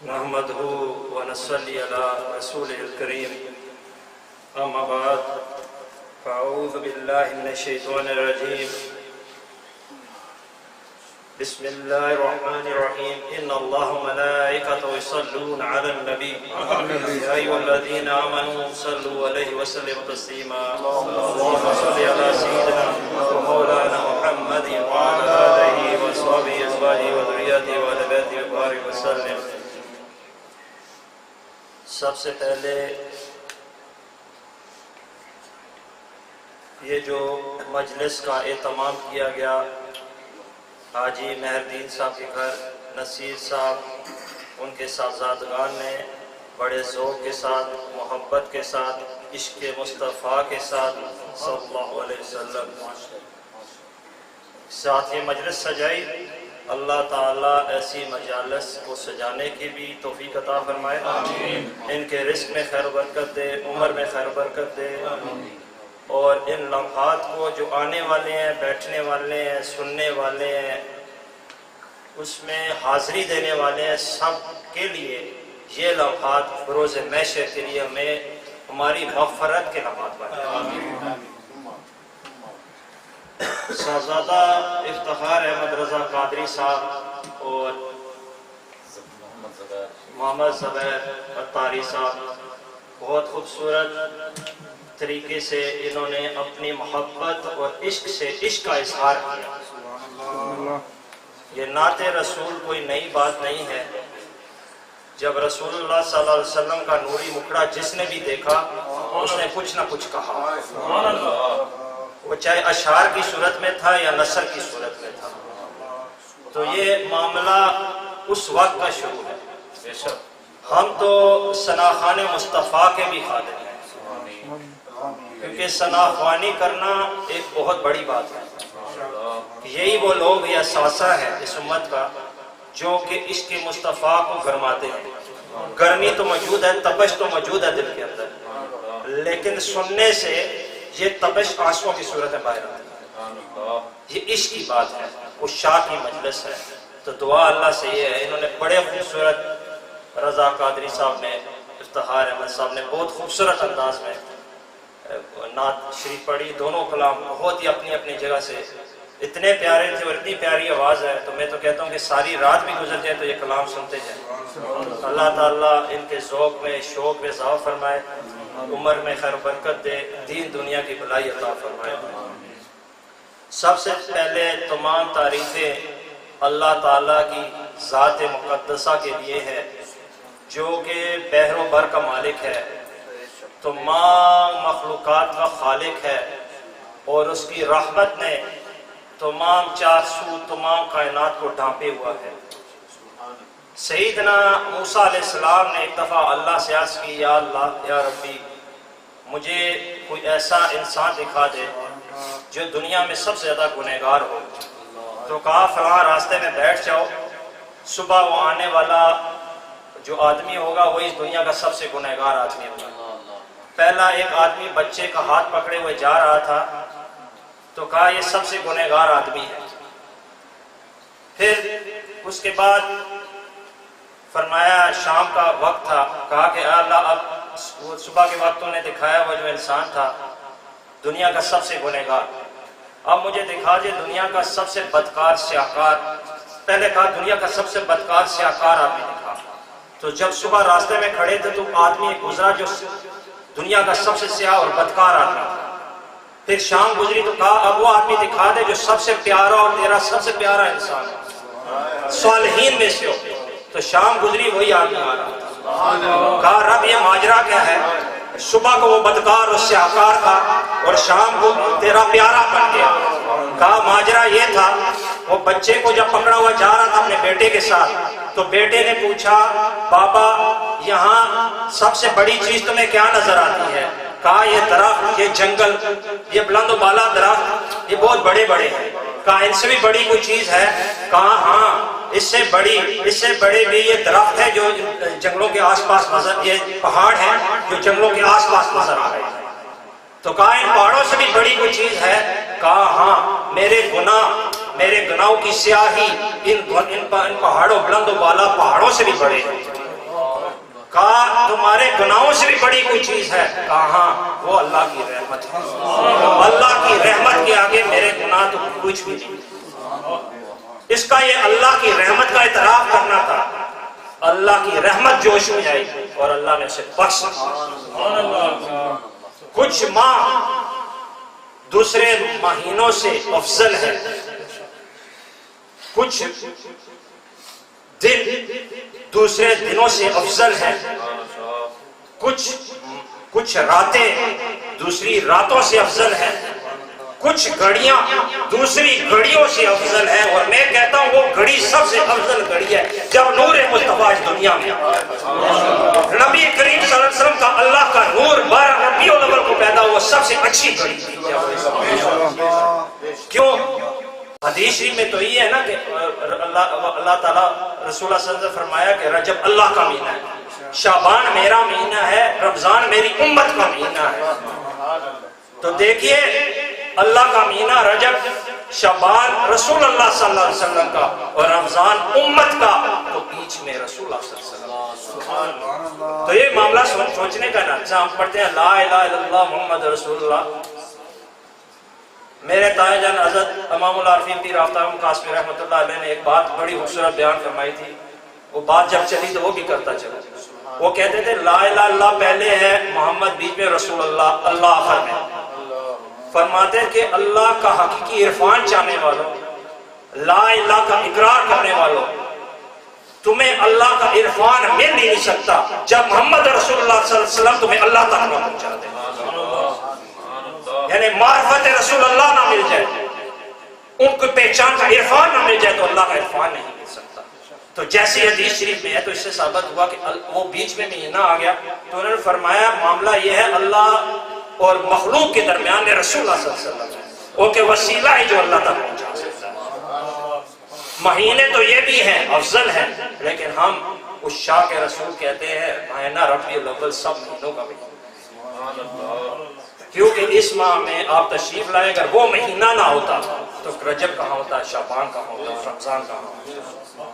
نحمده ونصلي على رسوله الكريم اما بعد فاعوذ بالله من الشيطان الرجيم بسم الله الرحمن الرحيم ان الله وملائكته يصلون على النبي يا ايها الذين امنوا صلوا عليه وسلموا تسليما اللهم صل على سيدنا ومولانا محمد وعلى اله وصحبه ازواجه وذريته وآل بيته وبارك وسلم. سب سے پہلے یہ جو مجلس کا اہتمام کیا گیا حاجی مہردین صاحب کے گھر نصیر صاحب ان کے صاحبزادگان نے بڑے ذوق کے ساتھ محبت کے ساتھ عشق مصطفیٰ کے ساتھ صلی اللہ علیہ وسلم ساتھ یہ مجلس سجائی. اللہ تعالیٰ ایسی مجالس کو سجانے کی بھی توفیق عطا فرمائے. آمین. ان کے رزق میں خیر و برکت دے, عمر میں خیر و برکت دے. آمین. اور ان لمحات کو جو آنے والے ہیں, بیٹھنے والے ہیں, سننے والے ہیں, اس میں حاضری دینے والے ہیں, سب کے لیے یہ لمحات بروز محشر کے لیے ہمیں ہماری مغفرت کے لمحات بنائے. آمین. صاحبزادہ افتخار احمد رضا قادری صاحب اور محمد زبیر اتاری صاحب بہت خوبصورت طریقے سے انہوں نے اپنی محبت اور عشق سے عشق کا اظہار کیا. یہ نعت رسول کوئی نئی بات نہیں ہے. جب رسول اللہ صلی اللہ علیہ وسلم کا نوری مکھڑا جس نے بھی دیکھا اس نے کچھ نہ کچھ کہا, وہ چاہے اشعار کی صورت میں تھا یا نثر کی صورت میں تھا. تو یہ معاملہ اس وقت کا شروع ہے. ہم تو ثناخوان مصطفیٰ کے بھی خادم ہیں, کیونکہ ثناخوانی کرنا ایک بہت بڑی بات ہے. یہی وہ لوگ یہ اثاثہ ہے اس امت کا جو کہ عشق مصطفیٰ کو گرماتے ہیں. گرمی تو موجود ہے, تپش تو موجود ہے دل کے اندر, لیکن سننے سے یہ تپش آنسوؤں کی صورت میں باہر آتی ہے. یہ عشق کی بات ہے, عشاق کی مجلس ہے. تو دعا اللہ سے یہ ہے, انہوں نے بڑے خوبصورت رضا قادری صاحب نے, افتخار احمد صاحب نے بہت خوبصورت انداز میں نعت شریف پڑھی. دونوں کلام بہت ہی اپنی اپنی جگہ سے اتنے پیارے تھے اور اتنی پیاری آواز ہے. تو میں تو کہتا ہوں کہ ساری رات بھی گزر جائے تو یہ کلام سنتے جائیں. اللہ تعالیٰ ان کے ذوق میں شوق میں اضافہ فرمائے, عمر میں خیر و برکت دے, دین دنیا کی بھلائی عطا فرمائے. سب سے پہلے تمام تعریفیں اللہ تعالیٰ کی ذات مقدسہ کے لیے ہے جو کہ بحر و بر کا مالک ہے, تمام مخلوقات کا خالق ہے, اور اس کی رحمت نے تمام چار سو تمام کائنات کو ڈھانپے ہوا ہے. سیدنا موسیٰ علیہ السلام نے ایک دفعہ اللہ سے عرض کی, یا اللہ یا ربی مجھے کوئی ایسا انسان دکھا دے جو دنیا میں سب سے زیادہ گنہگار ہو. تو کہا فلاں راستے میں بیٹھ جاؤ, صبح وہ آنے والا جو آدمی ہوگا وہ اس دنیا کا سب سے گنہگار آدمی ہوگا. پہلا ایک آدمی بچے کا ہاتھ پکڑے ہوئے جا رہا تھا, تو کہا یہ سب سے گنہگار آدمی ہے. پھر اس کے بعد فرمایا شام کا وقت تھا, کہا کہ اللہ اب صبح کے وقت نے دکھایا وہ جو انسان تھا دنیا کا سب سے گنہگار, اب مجھے دکھا دے دنیا کا سب سے بدکار سیاہکار. پہلے کہا دنیا کا سب سے بدکار سیاہکار آدمی دکھا. تو جب صبح راستے میں کھڑے تھے تو آدمی ایک گزرا جو دنیا کا سب سے سیاہ اور بدکار آدمی تھا. پھر شام گزری تو کہا اب وہ آدمی دکھا دے جو سب سے پیارا اور تیرا سب سے پیارا انسان ہے, صالحین میں سے ہو. تو شام گزری وہی آدمی آ رہا تھا. کہا رب یہ ماجرا کیا ہے, صبح کو وہ بدکار اور سیاہکار تھا اور شام کو تیرا پیارا بن گیا. کہا ماجرا یہ تھا, وہ بچے کو جب پکڑا ہوا جا رہا تھا اپنے بیٹے کے ساتھ, تو بیٹے نے پوچھا بابا یہاں سب سے بڑی چیز تمہیں کیا نظر آتی ہے؟ کہا یہ درخت, یہ جنگل, یہ بلند و بالا درخت, یہ بہت بڑے بڑے ہیں. کہا ان سے بھی بڑی کوئی چیز ہے؟ کہا ہاں اس سے بڑے بھی یہ درخت ہے جو جنگلوں کے آس پاس نظر, یہ پہاڑ ہیں جو جنگلوں کے آس پاس نظر آ رہے ہیں. تو کہا ان پہاڑوں سے بھی بڑی کوئی چیز ہے؟ کہا ہاں میرے گناہوں کی سیاہی ان پہاڑوں بلند و بالا پہاڑوں سے بھی بڑے ہیں. کہا تمہارے گناہوں سے بھی بڑی کوئی چیز ہے؟ کہا ہاں، وہ اللہ کی رحمت ہے، اللہ کی رحمت کے آگے میرے گناہ تو کچھ بھی نہیں۔ اس کا یہ اللہ کی رحمت کا اعتراف کرنا تھا، اللہ کی رحمت جوش میں آئی اور اللہ نے اسے بخش دیا۔ کچھ ماہ دوسرے مہینوں سے افضل ہے، کچھ دن دوسرے دنوں سے افضل ہے، کچھ راتیں دوسری راتوں سے افضل ہے، کچھ گھڑیاں دوسری گھڑیوں سے افضل ہے، اور میں کہتا ہوں وہ گھڑی سب سے افضل گھڑی ہے جب نور مصطفیٰ دنیا میں نبی کریم صلی اللہ علیہ وسلم کا اللہ کا نور 12 ربیع الاول کو پیدا ہوا، سب سے اچھی گھڑی تھی۔ کیوں؟ حدیث شریف میں تو یہ ہے نا کہ اللہ تعالیٰ رسول اللہ صلی اللہ علیہ وسلم نے فرمایا کہ رجب اللہ کا مہینہ ہے، شعبان میرا مہینہ ہے، رمضان میری امت کا مہینہ ہے۔ تو دیکھیے اللہ کا مہینہ رجب، شعبان رسول اللہ صلی اللہ علیہ وسلم کا، اور رمضان امت کا، تو بیچ میں رسول اللہ صلی اللہ علیہ وسلم۔ تو یہ معاملہ سوچنے کا نا، ہم پڑھتے ہیں لا الہ الا اللہ محمد رسول اللہ۔ میرے تایا جان حضرت امام العارفین پیر آفتاب قاسمی رحمۃ اللہ علیہ نے ایک بات بڑی خوبصورت بیان فرمائی تھی، وہ بات جب چلی تو وہ بھی کرتا چلا۔ وہ کہتے تھے لا الہ الا اللہ پہلے ہے، محمد بیچ میں، رسول اللہ اللہ آخر میں۔ فرماتے کہ اللہ کا حقیقی عرفان چاہنے والوں، لا الہ کا اقرار کرنے والوں، تمہیں اللہ کا عرفان مل نہیں سکتا جب محمد رسول اللہ صلی اللہ علیہ وسلم تمہیں اللہ تک نہ پہنچا دے، یعنی معرفت رسول اللہ نہ مل جائے، ان کو پہچان کا عرفان نہ مل جائے تو اللہ کا عرفان نہیں مل سکتا۔ تو جیسی حدیث شریف میں ہے تو اس سے ثابت ہوا کہ وہ بیچ میں مہینہ آ گیا، تو انہوں نے فرمایا معاملہ یہ ہے اللہ اور مخلوق کے درمیان میں رسول اللہ صلی اللہ علیہ وسلم وہ کہ وسیلہ ہے جو اللہ تک پہنچا سکتا ہے۔ مہینے تو یہ بھی ہیں، افضل ہیں، لیکن ہم اس شاہ کے رسول کہتے ہیں مہینہ ربیع الاول سب مہینوں کا مہینہ، کیونکہ اس ماہ میں آپ تشریف لائے، اگر وہ مہینہ نہ ہوتا تو رجب کہاں ہوتا، شعبان کہاں ہوتا، رمضان کہاں ہوتا۔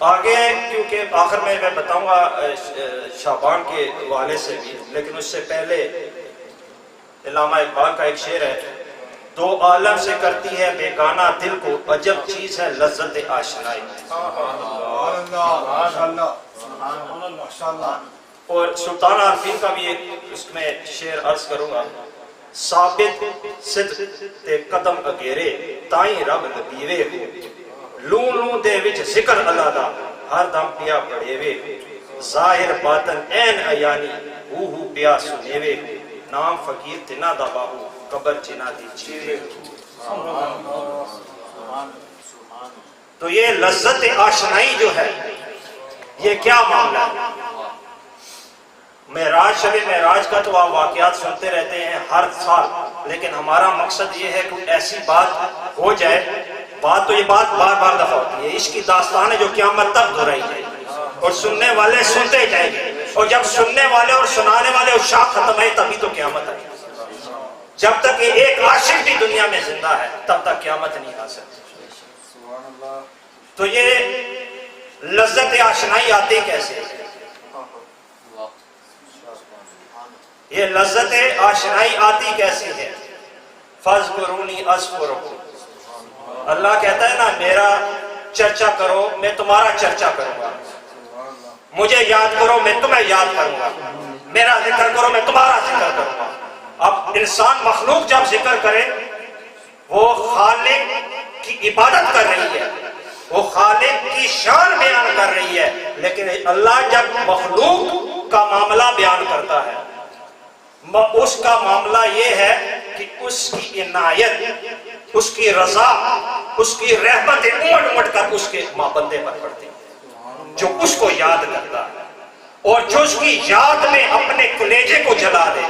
آگے کیونکہ آخر میں بتاؤں گا شعبان کے حوالے سے بھی، لیکن اس سے پہلے علامہ اقبال کا ایک شعر ہے، دو عالم سے کرتی ہے بیگانہ دل کو، عجب چیز ہے لذت آشنائی۔ اور سلطان عارفین کا بھی ایک اس میں شعر عرض کروں گا، ثابت صدق تے قدم اگیرے تائیں رب لبیوے ہو، لوں لوں دے وچ ذکر اللہ دا ہر دم پیا پڑھیوے، ظاہر باطن این عیانی ہو پیا سنیوے، نام فقیر تنا دا باہو قبر جنا دی چیوے۔ تو یہ لذت آشنائی جو ہے یہ کیا معاملہ ہے؟ معراج، شب معراج کا تو آپ واقعات سنتے رہتے ہیں ہر سال، لیکن ہمارا مقصد یہ ہے کہ ایسی بات ہو جائے، بات تو یہ بات بار بار دفعہ ہوتی ہے، اس کی داستان ہے جو قیامت تک دہرائی جائے گی اور سننے والے سنتے جائیں گے، اور جب سننے والے اور سنانے والے اور شاخ ختم ہے تبھی تو قیامت آئے گی۔ جب تک یہ ایک عاشق بھی دنیا میں زندہ ہے تب تک قیامت نہیں آ سکتی۔ تو یہ لذت آشنائی آتی کیسے؟ یہ لذت آشنائی آتی کیسی ہے؟ فَاذْكُرُونِي أَذْكُرْكُمْ، اللہ کہتا ہے نا میرا چرچا کرو میں تمہارا چرچا کروں گا، مجھے یاد کرو میں تمہیں یاد کروں گا، میرا ذکر کرو میں تمہارا ذکر کروں گا۔ اب انسان مخلوق جب ذکر کرے وہ خالق کی عبادت کر رہی ہے، وہ خالق کی شان بیان کر رہی ہے، لیکن اللہ جب مخلوق کا معاملہ بیان کرتا ہے اس کا معاملہ یہ ہے کہ اس کی عنایت، اس کی رضا، اس کی رحمت امٹ امٹ کر اس کے بندے پر پڑتی ہے جو اس کو یاد کرتا ہے، اور جو اس کی یاد میں اپنے کلیجے کو جلا دے،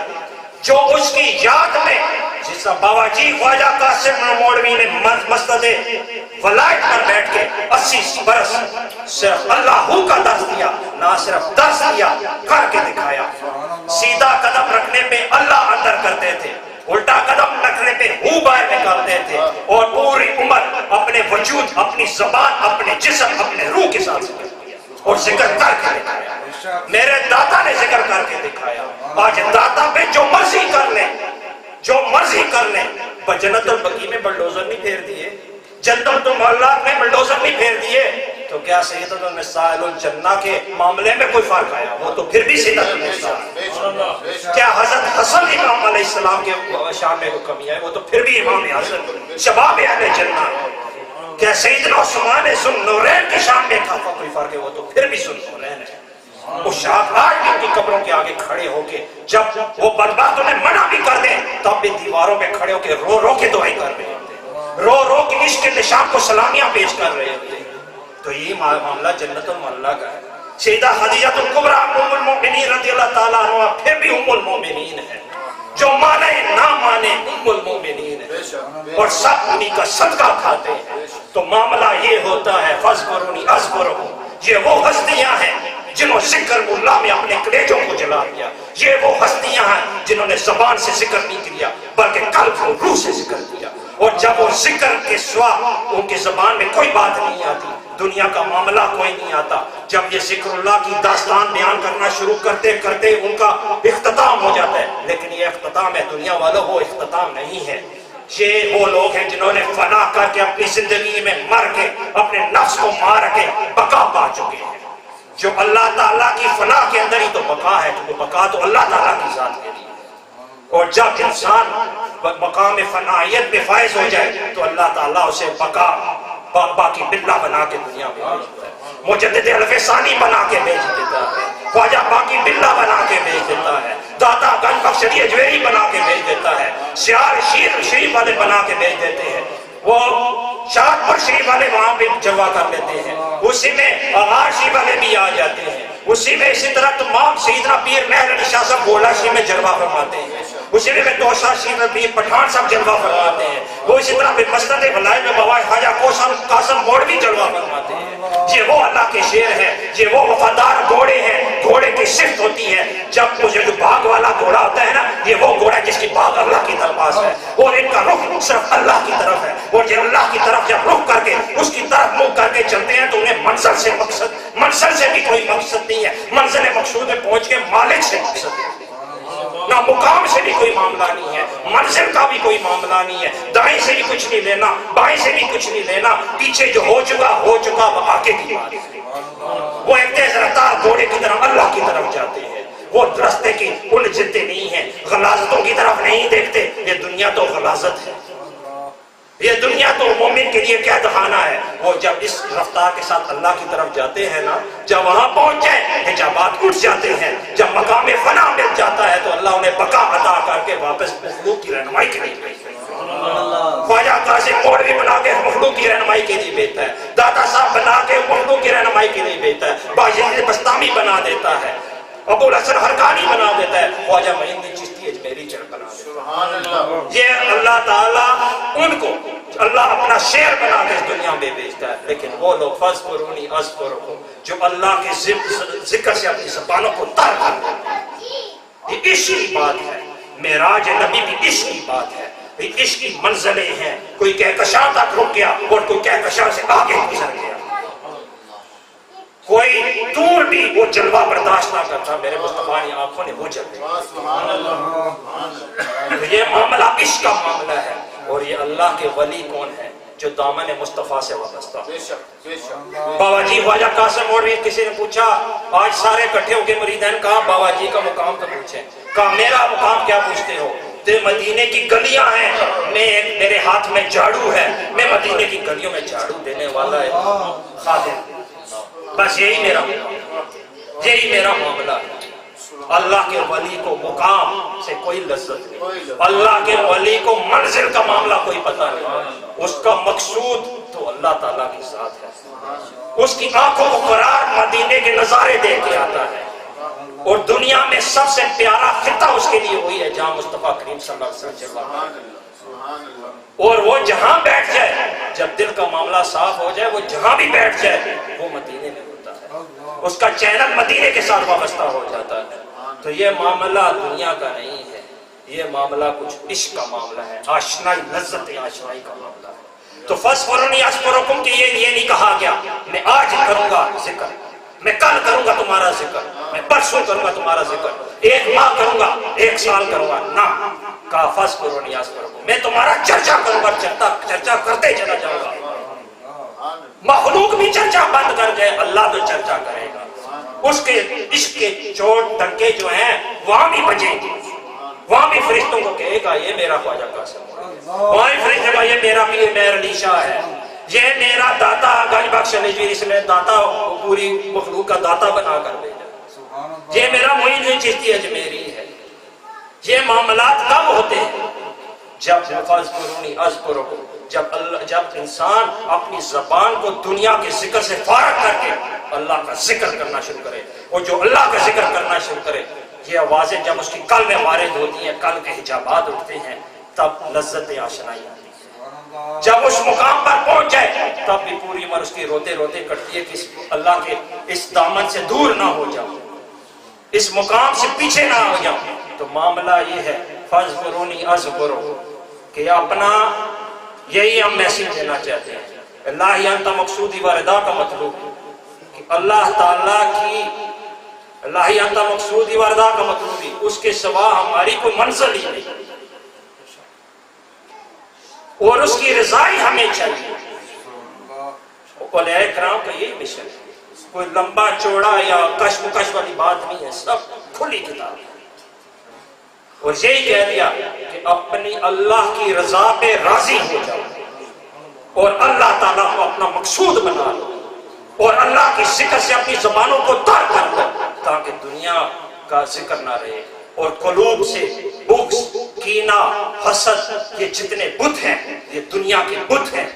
جو اس کی یاد میں، جس طرح بابا جی خواجہ قاسم موڑوی نے مسجد ولایت پر بیٹھ کے 80 برس صرف اللہ کا درس دیا، نہ صرف درس دیا کر کے دکھایا۔ سیدھا قدم رکھنے پہ اللہ اندر کرتے تھے، الٹا قدم رکھنے پہ ہو باہر نکالتے تھے، اور پوری عمر اپنے وجود، اپنی زبان، اپنے جسم، اپنے روح کے ساتھ ذکر کیا۔ اور ذکر کر کے دکھایا، میرے دادا نے ذکر کر کے دکھایا۔ آج دادا پہ جو مرضی کر لیں، جو مرضی کر لیں، پر جنت البقیع میں بلڈوزر نہیں پھیر دیے، جنت المعلا میں بلڈوزر نہیں پھیر دیے، تو کیا سیدۃ النساء الجنہ کے معاملے میں کوئی فرق آیا؟ وہ تو پھر بھی سیدۃ النساء۔ کیا حضرت حسن امام علیہ السلام کے شان میں کوئی کمی ہے؟ وہ تو پھر بھی امام حسن شباب اہل جنہ۔ کیا سیدنا عثمان ذو النورین کی شان میں کوئی فرق ہے؟ وہ تو پھر بھی ذو النورین ہے۔ وہ شاہ آج بھی ان کی قبروں کے آگے کھڑے ہو کے، جب وہ بدبخت انہیں منع بھی کر دیں تب بھی دیواروں پہ کھڑے ہو کے رو رو کے دعائیں کر رہے ہوتے، رو رو کے عشق کے نشان کو سلامیاں پیش کر رہے ہوتے۔ تو یہ معاملہ جنت المعلا کا ہے۔ سیدہ خدیجہ الکبریٰ ام المؤمنین رضی اللہ تعالیٰ عنہ پھر بھی ام المؤمنین ہے، جو مانے نہ مانے ام المؤمنین ہے، اور سب انہی کا صدقہ کھاتے ہیں۔ تو معاملہ یہ ہوتا ہے فاذکرونی اذکرکم، یہ وہ ہستیاں ہیں جنہوں ذکر اللہ میں اپنے کلیجوں کو جلا دیا، یہ وہ ہستیاں ہیں جنہوں نے زبان سے ذکر نہیں کیا بلکہ قلب و روح سے ذکر کیا، اور جب وہ ذکر کے سوا ان کی زبان میں کوئی بات نہیں آتی، دنیا کا معاملہ کوئی نہیں آتا۔ جب یہ ذکر اللہ کی داستان بیان کرنا شروع کرتے کرتے ان کا اختتام ہو جاتا ہے، لیکن یہ اختتام ہے دنیا والوں، وہ اختتام نہیں ہے۔ یہ وہ لوگ ہیں جنہوں نے فنا کر کے اپنی زندگی میں مر کے اپنے نفس کو مار کے بقا پا چکے ہیں، جو اللہ تعالیٰ کی فنا کے اندر ہی تو بقا ہے، کیونکہ بقا تو اللہ تعالیٰ کی ذات کے لیے۔ اور جب انسان مقام فنائیت میں فائز ہو جائے تو اللہ تعالیٰ اسے بقا باقی بلّہ بنا کے دنیا میں بھیج دیتا ہے، مجدد الف ثانی بنا کے بھیج دیتا ہے، خواجہ باقی بلّہ بنا کے بھیج دیتا ہے، داتا گنج بخش علی اجویری بنا کے بھیج دیتا ہے، سیار شریف والے بنا کے بھیج دیتے ہیں، وہ شاہپور شریف والے وہاں پہ جلوہ کر لیتے ہیں، اسی میں آغار شریف والے بھی آ جاتے ہیں، اسی میں اسی طرح تمام سیدنا پیر مہر علی شاہ صاحب گولا شریف میں جلوہ فرماتے ہیں، اسی میں توشہ شریف میں پٹھان صاحب جلوہ فرماتے ہیں، وہ اسی طرح مسند بلائی میں بابا خواجہ قاسم موڑ بھی جلوہ فرماتے ہیں۔ یہ وہ اللہ کے شیر ہیں، یہ وہ وفادار گھوڑے ہیں، گھوڑے کی صفت ہوتی ہے جب مجھے جو باغ والا گھوڑا ہوتا ہے نا، یہ وہ گھوڑا ہے جس کی باغ اللہ کی طرف ہے، اور ان کا رخ صرف اللہ کی طرف ہے، اور یہ اللہ کی طرف جب رخ کر کے اس کی طرف منہ کر کے چلتے ہیں تو انہیں منزل سے بھی کوئی مقصد نہیں ہے، منزل مقصود میں پہنچ کے مالک سے مقصد ہے، نہ مقام سے بھی کوئی معاملہ نہیں ہے، منزل کا بھی کوئی معاملہ نہیں ہے، دائیں سے بھی کچھ نہیں لینا، بائیں سے بھی کچھ نہیں لینا، پیچھے جو ہو چکا وہ آگے کی بات ہے۔ وہ ایک تیز رفتار گھوڑے کی طرف اللہ کی طرف جاتے ہیں، وہ رستے کی الجھتے نہیں ہیں، غلاظتوں کی طرف نہیں دیکھتے۔ یہ دنیا تو غلاظت ہے، یہ دنیا تو مومن کے لیے کیا دکھانا ہے۔ وہ جب اس رفتار کے ساتھ اللہ کی طرف جاتے ہیں نا، جب وہاں پہنچ جائیں حجابات اٹھ جاتے ہیں، جب مقام فنا مل جاتا ہے تو اللہ انہیں بقا عطا کر کے واپس مخلوق کی رہنمائی کے لیے بھیجتا ہے۔ خواجہ قاسم موڑوی بنا کے مخلوق کی رہنمائی کے لیے بھیجتا ہے، داتا صاحب بنا کے مخلوق کی رہنمائی کے لیے بھیجتا ہے، باجی بستامی بنا دیتا ہے، ابو الحسن حرکانی بنا دیتا ہے، خواجہ معین الدین چشتی اجمیری بنا دیتا ہے۔ یہ اللہ تعالیٰ ان کو اللہ اپنا شعر بنا کے اس دنیا میں بھیجتا ہے، لیکن وہ لوگ فاذکرونی اذکرکم جو اللہ کے ذکر سے اپنی زبانوں کو تر کر دیتے ہیں۔ یہ عشق کی بات ہے، معراج نبی بھی عشق کی بات ہے، یہ عشق کی منزلیں ہیں۔ کوئی کہکشاں تک رک گیا اور کوئی کہکشاں سے آگے گزر گیا، کوئی دور بھی وہ جلوہ برداشت نہ کرتا، میرے مصطفیٰ کی آنکھوں نے وہ جلوے۔ یہ معاملہ عشق کا معاملہ ہے، اور یہ اللہ کے ولی کون ہے جو دامن مصطفیٰ سے وابستہ۔ بابا جی خواجہ قاسم موڑوی، کسی نے پوچھا آج سارے اکٹھے ہو کے مریدین کہا بابا جی کا مقام تو پوچھیں، کہا میرا مقام کیا پوچھتے ہو؟ مدینے کی گلیاں ہیں، میرے ہاتھ میں جھاڑو ہے، میں مدینے کی گلیوں میں جھاڑو دینے والا ہے خادم، بس یہی میرا معاملہ ہے۔ اللہ کے ولی کو مقام سے کوئی لذت نہیں، اللہ کے ولی کو منزل کا معاملہ کوئی پتہ نہیں، اس کا مقصود تو اللہ تعالیٰ کی ذات ہے، اس کی آنکھوں کو قرار مدینے کے نظارے دیکھ کے آتا ہے، اور دنیا میں سب سے پیارا خطہ اس کے لیے وہی ہے جہاں مصطفیٰ کریم صلی اللہ علیہ وسلم، اور وہ جہاں بیٹھ جائے، جب دل کا معاملہ صاف ہو جائے، وہ جہاں بھی بیٹھ جائے وہ مدینے میں ہوتا ہے، اس کا چینل مدینے کے ساتھ وابستہ ہو جاتا ہے۔ تو یہ معاملہ دنیا کا نہیں ہے، یہ معاملہ کچھ عشق کا معاملہ ہے، آشنائی، لذت آشنائی کا معاملہ ہے۔ تو فاذکرونی اذکرکم کہ یہ نہیں کہا گیا میں آج کروں گا ذکر، میں کل کروں گا تمہارا ذکر، میں پرسوں کروں گا تمہارا ذکر، 1 ماہ کروں گا، 1 سال کروں گا، نہ کہا فاذکرونی اذکرکم، میں تمہارا چرچا کروں گا، چرچا کرتے چلا جاؤں گا۔ مخلوق بھی چرچا بند کر جائے، اللہ تو چرچا کرے گا۔ اس کے عشق کے چوٹ ڈنکے جو ہیں وہاں بھی بجیں گے، وہاں بھی فرشتوں کو کہے گا یہ میرا خواجہ قاسم ہے، وہاں بھی فرشتوں کا یہ میرا پیر مہر علی شاہ ہے، یہ میرا داتا گنج بخش نجوی، اس میں داتا پوری مخلوق کا داتا بنا کر بھیجا، یہ میرا معین الدین چشتی اجمیری ہے۔ یہ معاملات کب ہوتے ہیں؟ جب فاذکرونی اذکرکم، جب انسان اپنی زبان کو دنیا کے ذکر سے فارغ کر کے اللہ کا ذکر کرنا شروع کرے، اور جو اللہ کا ذکر کرنا شروع کرے، یہ آوازیں جب اس کی قلب میں وارد ہوتی ہیں، قلب کے حجابات اٹھتے ہیں، تب لذت آشنائی آتی ہے۔ جب اس مقام پر پہنچ جائے تب بھی پوری عمر اس کی روتے روتے کٹتی ہے کہ اللہ کے اس دامن سے دور نہ ہو جاؤ، اس مقام سے پیچھے نہ ہو جاؤ۔ تو معاملہ یہ ہے فاذکرونی اذکرکم، کہ اپنا یہی ہم میسیج دینا چاہتے ہیں، اللہ انت مقصودی و رضا کا مطلوب، کہ اللہ تعالیٰ کی اللہ انت مقصودی و رضا کا مطلوبی، اس کے سوا ہماری کوئی منزل ہی نہیں، اور اس کی رضا ہی ہمیں چاہیے۔ اولیاء کرام کا یہی مشن ہے، کوئی لمبا چوڑا یا کشمکش والی بات نہیں ہے، سب کھلی کتاب ہے۔ اور یہی کہہ دیا کہ اپنی اللہ کی رضا پہ راضی ہو جاؤ، اور اللہ تعالیٰ کو اپنا مقصود بنا لو، اور اللہ کی ذکر سے اپنی زبانوں کو تر کر لو، تاکہ دنیا کا ذکر نہ رہے، اور قلوب سے بغض، کینہ، حسد، یہ جتنے بت ہیں یہ دنیا کے بت ہیں۔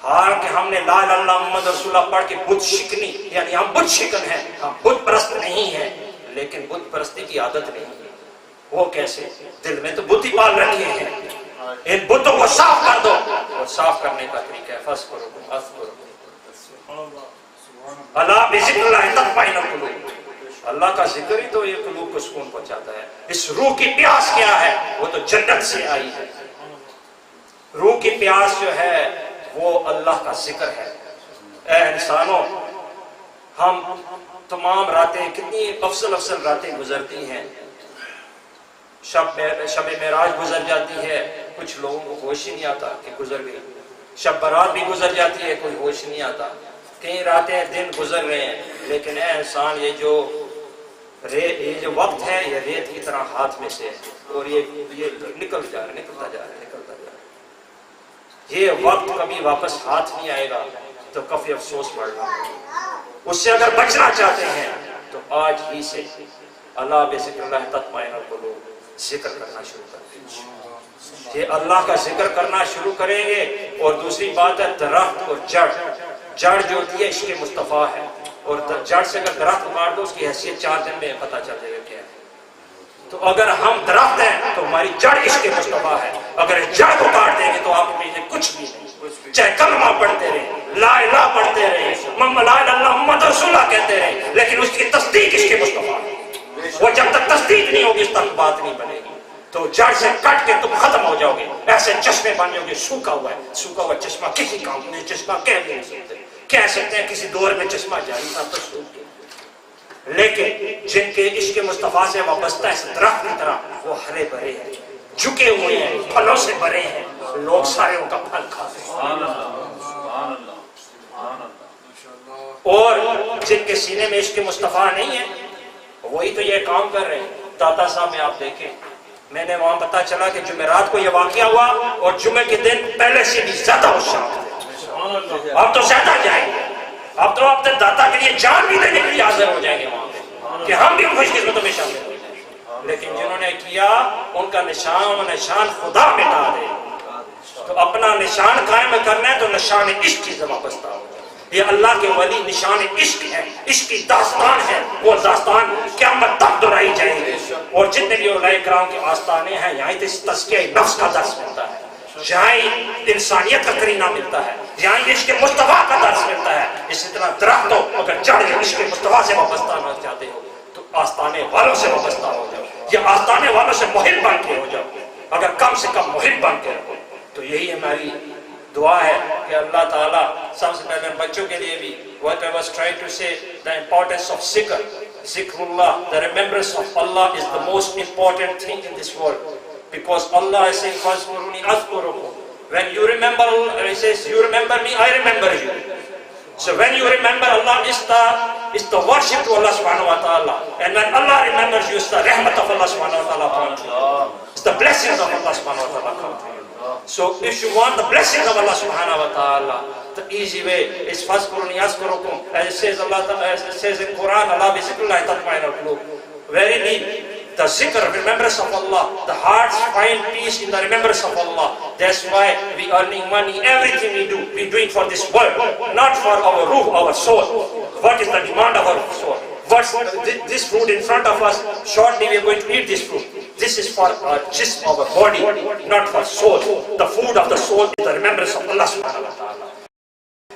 حالانکہ ہم نے لا الہ الا اللہ محمد رسول اللہ پڑھ کے بت شکنی، یعنی ہم بت شکن ہیں، ہم بت پرست نہیں ہیں، لیکن بت پرستی کی عادت نہیں ہے۔ وہ کیسے؟ دل میں تو بت ہی پال رکھے ہیں، ان بتوں کو صاف کر دو، اور صاف کرنے کا طریقہ ہے فاذکرونی اذکرکم، الا بذکر اللہ تطمئن القلوب، اللہ کا ذکر ہی تو یہ قلوب کو سکون پہنچاتا ہے۔ اس روح کی پیاس کیا ہے؟ وہ تو جنت سے آئی ہے۔ روح کی پیاس جو ہے وہ اللہ کا ذکر ہے۔ اے انسانوں، ہم تمام راتیں کتنی افضل راتیں گزرتی ہیں، شب معراج گزر جاتی ہے، کچھ لوگوں کو ہوش ہی نہیں آتا کہ گزر گئی، شب برات بھی گزر جاتی ہے، کوئی ہوش نہیں آتا، کئی راتیں دن گزر رہے ہیں، لیکن اے انسان یہ جو وقت ہے یہ ریت کی طرح ہاتھ میں سے ہے، اور یہ نکلتا جا رہا ہے۔ یہ وقت کبھی واپس ہاتھ نہیں آئے گا، تو کافی افسوس پڑ گا۔ اس سے اگر بچنا چاہتے ہیں تو آج ہی سے اللہ بذکر اللہ تطمئن القلوب ذکر کرنا شروع کر دیں۔ یہ اللہ کا ذکر کرنا شروع کریں گے۔ اور دوسری بات ہے درخت اور جڑ جو ہوتی ہے عشق مصطفیٰ ہے، اور جڑ سے اگر درخت کاٹ دو اس کی حیثیت 4 دن میں پتہ چل جائے گا کیا ہے۔ تو اگر ہم درخت ہیں تو ہماری جڑ عشق مصطفیٰ ہے، اگر جڑ کو کاٹ دیں گے تو آپ کے پیچھے کچھ بھی نہیں، چاہے کلمہ پڑھتے رہیں، لا الہ پڑھتے رہیں، لا الہ الا محمد رسول اللہ کہتے رہیں، لیکن اس کی تصدیق عشق مصطفیٰ ہے، وہ جب تک تصدیق نہیں ہوگی اس تک بات نہیں بنے گی۔ تو جڑ سے کٹ کے تم ختم ہو جاؤ گے، ایسے چشمے بن جاؤ گے، سوکھا ہوا چشمہ کسی کام نہیں، چشمہ کہہ بھی نہیں سکتے، کہہ سکتے ہیں کسی دور میں چشمہ جاری تھا تو سوکھ گیا، لیکن جن کے عشق مصطفیٰ سے وابستہ ہے اس درخت کی طرح وہ ہرے بھرے ہیں، جھکے ہوئے ہیں، پھلوں سے بھرے ہیں، لوگ سارے ان کا پھل کھاتے ہیں۔ اور جن کے سینے میں عشق مصطفیٰ نہیں ہے وہی تو یہ کام کر رہے ہیں۔ داتا صاحب میں آپ دیکھیں، میں نے وہاں پتا چلا کہ جمعرات کو یہ واقعہ ہوا اور جمعے کے دن پہلے سے بھی زیادہ ہوشیار تھے، اب تو زیادہ جائیں گے، اب تو اپنے داتا کے لیے جان بھی دینے کے لیے حاضر ہو جائیں گے وہاں پہ کہ ہم بھی ان خوش قسمتوں میں شامل ہو جائیں۔ لیکن جنہوں نے کیا ان کا نشان خدا مٹا دے۔ تو اپنا نشان قائم کرنا ہے تو نشان عشق کی وابستہ ہو۔ یہ اللہ کے ولی نشان عشق ہے، عشق کی داستان ہے، وہ داستان قیامت تک دہرائی جائے گی۔ اور جتنے بھی اولیاء کرام کے آستانے ہیں یہاں تزکیہ نفس کا درس ملتا ہے، یہاں انسانیت کا قرینہ ملتا ہے، یہاں عشق مصطفیٰ کا درس ملتا ہے۔ اسی طرح درخت ہو، اگر جڑ عشق مصطفیٰ سے وابستہ ہونا چاہتے ہو تو آستانے والوں سے وابستہ ہو جاؤ، یا آستانے والوں سے محب بن کے ہو جاؤ، اگر کم سے کم محب بن کے رہو۔ تو یہی ہماری دعا ہے کہ اللہ تعالیٰ سب سے پہلے بچوں کے لیے بھی what I was trying to say, the importance of zikr. Zikrullah, the remembrance of Allah is the most important thing in this world. Because Allah is saying, "Fazkuruni azkurukum." When you remember Allah, He says, "You remember me, I remember you." So when you remember Allah, is the worship to Allah subhanahu wa ta'ala. And when Allah remembers you, it's the rahmat of Allah subhanahu wa ta'ala come to you. It's the blessings of Allah subhanahu wa ta'ala come to you. So if you want the blessings of Allah subhanahu wa ta'ala, the easy way is fazkuruni azkurukum. As it says as it says in Quran, Allah bi zikrillahi tatma'innul qulub. Verily, the zikr, remembrance of Allah, the hearts find peace in the remembrance of Allah. That's why we earning money, everything we do it for this world, not for our ruh, our soul. What is the demand of our soul? What's this fruit in front of us? Shortly we are going to eat this fruit. This is for our jism, our body, not for soul. The food of the soul is the remembrance of Allah subhanahu wa ta'ala.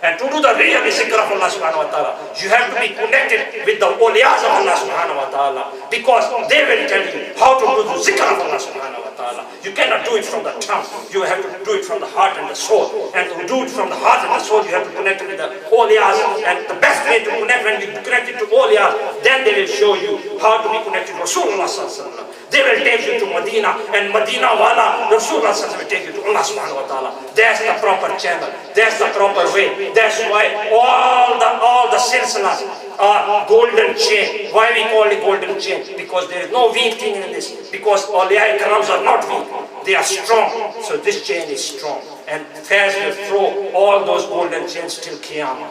And to do the real zikr of Allah subhanahu wa ta'ala, you have to be connected with the awliyas of Allah subhanahu wa ta'ala, because they will tell you how to do the zikr of Allah subhanahu wa ta'ala. You cannot do it from the tongue, you have to do it from the heart and the soul. And to do it from the heart and the soul, you have to connect with the awliyas. And the best way to connect, when you connect it to awliyas, then they will show you how to be connected to Rasulullah sallallahu alaihi wasallam. They will take you to Medina, and Medina wala, Rasulullah sallallahu alaihi wasallam will take you to Allah subhanahu wa ta'ala. That's the proper channel, that's the proper way. That's why all the silsilas are golden chain. Why we call it golden chain? Because there is no weak thing in this. Because awliya karams are not weak, they are strong. So this chain is strong, and Faiz will throw all those golden chains till Qiyamah.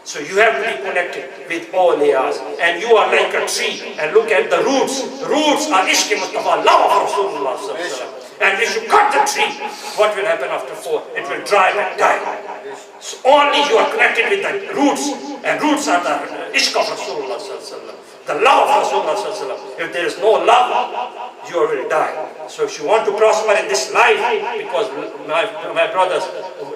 So you have to be connected with awliyas, and you are like a tree. And look at the roots. Roots are ishq Mustafa, love of Rasulullah sallallahu alaihi wasallam. And if you cut the tree, what will happen after 4? It will dry and die. So only you are connected with the roots, and roots are the ishq of Rasulullah sallallahu alaihi wasallam, the love of Rasulullah sallallahu alaihi wasallam. If there is no love, you will die. So if you want to prosper in this life, because my brothers,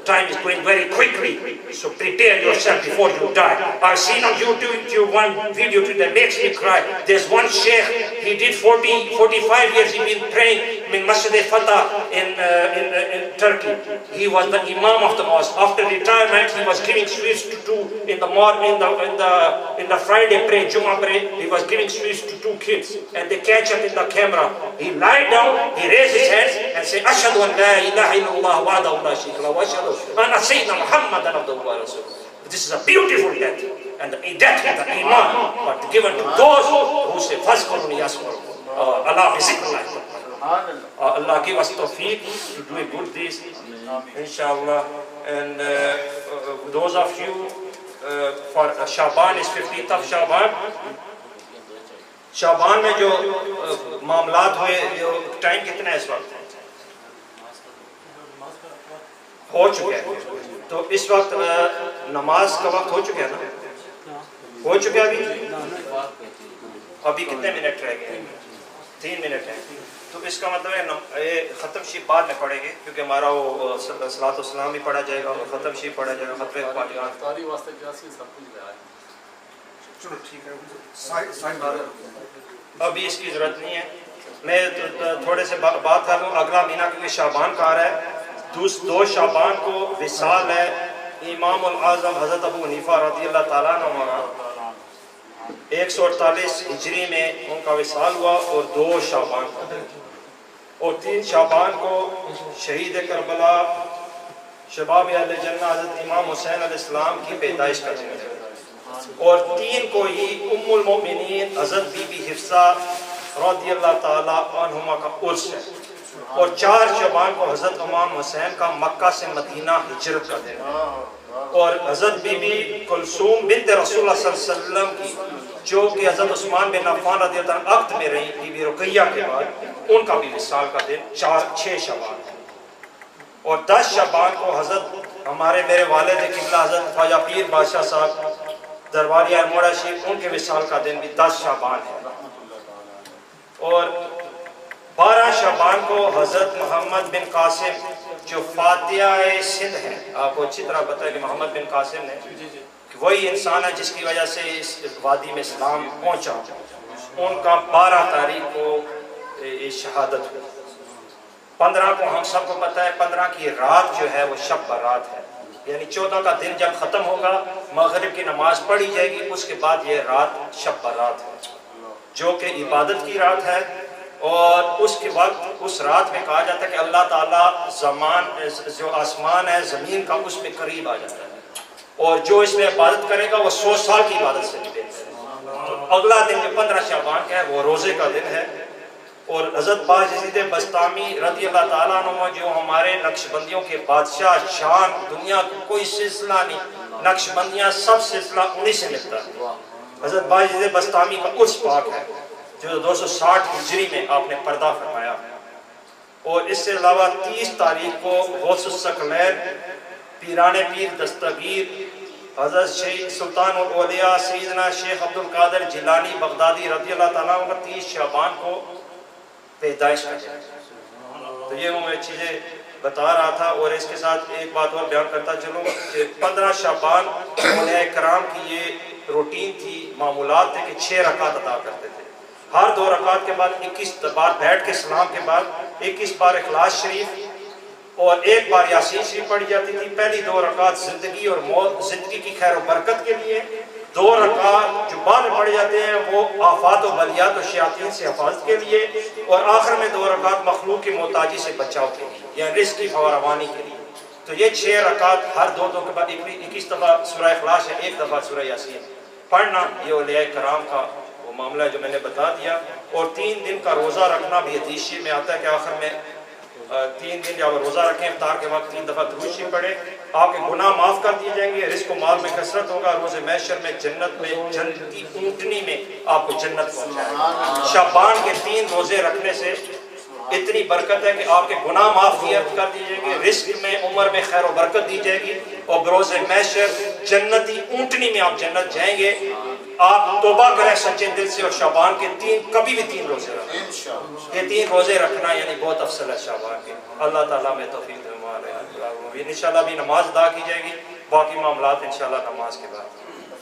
time is going very quickly, so prepare yourself before you die. I've seen on YouTube one video that makes me cry. There's one sheikh, he did 45 years, he's been praying in Masjid Fatah in Turkey. He was the imam of the mosque. After retirement, he was giving sweets to two in the morning, in the Friday prayer, Jummah prayer. He was giving sweets to 2 kids, and they catch up in the camera. He lied down, he raised his hands and said, "Ashhadu an la ilaha illallah wahdahu la sharika lahu wa ashhadu anna sayyidina Muhammadan abduhu wa rasuluh." This is a beautiful death, and the death of the iman, but given to those who say, "Fazkuruni yazkurukum." Allah bi zikrillah. Allah give us tawfiq to do good deeds, inshallah. And those of you for Shaban is 15th of Shaban. شعبان میں جو معاملات ہوئے، جو time کتنا ہے اس وقت؟ ہو چکے ہیں. تو اس وقت نماز کا وقت ہو چکا ہے نا؟ ہو چکا ہے ابھی کتنے منٹ رہ گئے؟ 3 منٹ ہیں. تو اس کا مطلب ہے ختم شریف بعد میں پڑھیں گے، کیونکہ ہمارا وہ صلاۃ والسلام بھی پڑھا جائے گا اور ختم شریف پڑھا جائے گا. ختم چلو ٹھیک ہے، ابھی اس کی ضرورت نہیں ہے. میں تھوڑے سے بات کر لوں. اگلا مہینہ کیونکہ شعبان کا آ رہا ہے، 2 شعبان کو وصال ہے. امام الاعظم حضرت ابو حنیفہ رضی اللہ تعالیٰ عنہ 148 ہجری میں ان کا وصال ہوا، اور 2 شعبان کو، اور 3 شعبان کو شہید کربلا شباب اہل جنہ حضرت امام حسین علیہ السلام کی پیدائش کا دن ہے، اور 3 کو ہی ام المؤمنین حضرت بی بی حفصہ رضی اللہ تعالی عنہما کا عرس ہے، اور 4 شعبان کو حضرت امام حسین کا مکہ سے مدینہ ہجرت کا دن ہے، اور حضرت بی بی کلثوم بنت رسول اللہ صلی اللہ علیہ وسلم کی، جو کہ حضرت عثمان بن عفان رضی اللہ عنہ عقد میں رہی بی بی رقیہ کے بعد، ان کا بھی وصال کا دن 6 شعبان ہے. اور 10 شعبان کو حضرت ہمارے میرے والد قبلہ حضرت خواجہ پیر بادشاہ صاحب درباریہ موڑا شریف، ان کے وصال کا دن بھی 10 شعبان ہے. اور 12 شعبان کو حضرت محمد بن قاسم جو فاتحہ سندھ ہے، آپ کو اچھی طرح پتہ ہے کہ محمد بن قاسم نے کہ وہی انسان ہے جس کی وجہ سے اس وادی میں اسلام پہنچا، ان کا 12 تاریخ کو شہادت ہوئی. 15 کو ہم سب کو پتہ ہے 15 کی رات جو ہے وہ شب برات ہے، یعنی 14 کا دن جب ختم ہوگا مغرب کی نماز پڑھی جائے گی، اس کے بعد یہ رات شب برات ہے جو کہ عبادت کی رات ہے، اور اس کے وقت اس رات میں کہا جاتا ہے کہ اللہ تعالیٰ زمان جو آسمان ہے زمین کا اس میں قریب آ جاتا ہے، اور جو اس میں عبادت کرے گا وہ 100 سال کی عبادت سے بھی بہتر ہے۔ تو اگلا دن جو 15 شعبان کا ہے وہ روزے کا دن ہے، اور حضرت باجزید بسطامی رضی اللہ تعالیٰ عنہ جو ہمارے نقش بندیوں کے بادشاہ شان، دنیا کا کوئی سلسلہ نہیں، نقش بندیاں سب سلسلہ انہی سے ملتا ہے۔ حضرت باجزید بسطامی کا عرس پاک ہے جو 260 ہجری میں آپ نے پردہ فرمایا، اور اس سے علاوہ 30 تاریخ کو غوث الثقلین پیران پیر دستگیر حضرت شیخ سلطان الاولیاء سیدنا شیخ عبد القادر جیلانی بغدادی رضی اللہ تعالیٰ عنہ 30 شعبان کو پیدائش کا ہے۔ تو یہ میں چیزیں بتا رہا تھا، اور اس کے ساتھ ایک بات اور بیان کرتا چلوں کہ 15 شعبان اولیاء کرام کی یہ روٹین تھی، معمولات تھے کہ 6 رکعت ادا کرتے تھے، ہر 2 رکعت کے بعد 21 بار بیٹھ کے سلام کے بعد 21 بار اخلاص شریف اور 1 بار یاسین شریف پڑھی جاتی تھی۔ پہلی 2 رکعت زندگی اور موت، زندگی کی خیر و برکت کے لیے، 2 رکعت جو بعد میں پڑھی جاتے ہیں وہ آفات و بلیات و شیاطین سے حفاظت کے لیے، اور آخر میں 2 رکعت مخلوق کی محتاجی سے بچاؤ کے لیے، یعنی رزق کی فراوانی کے لیے۔ تو یہ 6 رکعت ہر 2 کے بعد 21 دفعہ سورہ اخلاص ہے، 1 دفعہ سورہ یاسین پڑھنا، یہ اولیاء کرام کا وہ معاملہ ہے جو میں نے بتا دیا۔ اور 3 دن کا روزہ رکھنا بھی حدیث شریف میں آتا ہے کہ آخر میں 3 دن جب روزہ رکھیں افطار کے وقت 3 دفعہ درود شریف پڑھیں، آپ کے گناہ معاف کر دیے جائیں گے، رزق و مال میں کثرت ہوگا، روز محشر میں جنت میں جنتی اونٹنی میں آپ کو جنت پہنچائے گا۔ شعبان کے 3 روزے رکھنے سے اتنی برکت ہے کہ آپ کے گناہ معاف کر دیے جائیں گے، رزق میں عمر میں خیر و برکت دی جائے گی، اور بروز محشر جنتی اونٹنی میں آپ جنت جائیں گے۔ آپ توبہ کریں سچے دل سے، اور شعبان کے 3 کبھی بھی 3 روزے رکھیں، یہ 3 روزے رکھنا یعنی بہت افضل ہے شعبان کے۔ اللہ تعالیٰ میں توفیق دے، انشاءاللہ بھی نماز ادا کی جائے گی، باقی معاملات انشاءاللہ نماز کے بعد۔